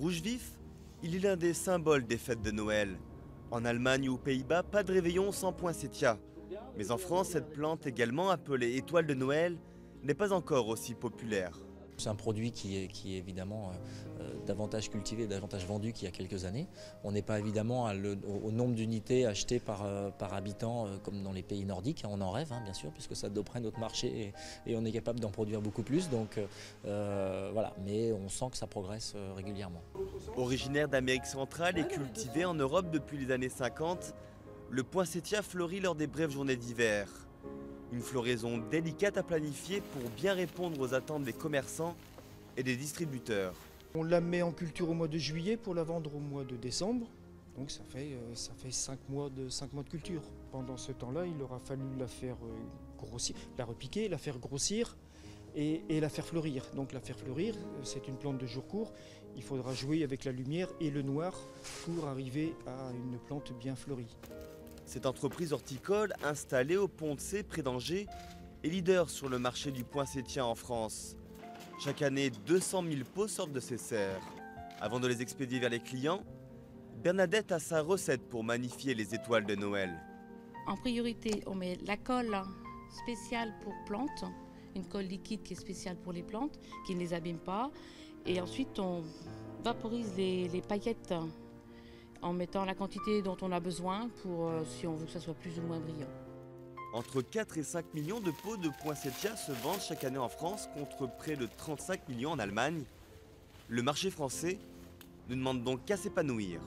Rouge vif, il est l'un des symboles des fêtes de Noël. En Allemagne ou aux Pays-Bas, pas de réveillon sans poinsettia. Mais en France, cette plante, également appelée étoile de Noël, n'est pas encore aussi populaire. C'est un produit qui est évidemment davantage cultivé, davantage vendu qu'il y a quelques années. On n'est pas évidemment au nombre d'unités achetées par habitant comme dans les pays nordiques. On en rêve, hein, bien sûr, puisque ça doperait notre marché et on est capable d'en produire beaucoup plus. Donc voilà, mais on sent que ça progresse régulièrement. Originaire d'Amérique centrale et cultivé en Europe depuis les années 50, le poinsettia fleurit lors des brèves journées d'hiver. Une floraison délicate à planifier pour bien répondre aux attentes des commerçants et des distributeurs. On la met en culture au mois de juillet pour la vendre au mois de décembre. Donc ça fait 5 mois de culture. Pendant ce temps-là, il aura fallu la faire grossir, la repiquer, la faire grossir et la faire fleurir. Donc la faire fleurir, c'est une plante de jour court. Il faudra jouer avec la lumière et le noir pour arriver à une plante bien fleurie. Cette entreprise horticole, installée au Pont de C près d'Angers, est leader sur le marché du poinsettia en France. Chaque année, 200 000 pots sortent de ses serres. Avant de les expédier vers les clients, Bernadette a sa recette pour magnifier les étoiles de Noël. En priorité, on met la colle spéciale pour plantes, une colle liquide qui est spéciale pour les plantes, qui ne les abîme pas. Et ensuite, on vaporise les paillettes en mettant la quantité dont on a besoin pour si on veut que ça soit plus ou moins brillant. Entre 4 et 5 millions de pots de poinsettia se vendent chaque année en France contre près de 35 millions en Allemagne. Le marché français ne demande donc qu'à s'épanouir.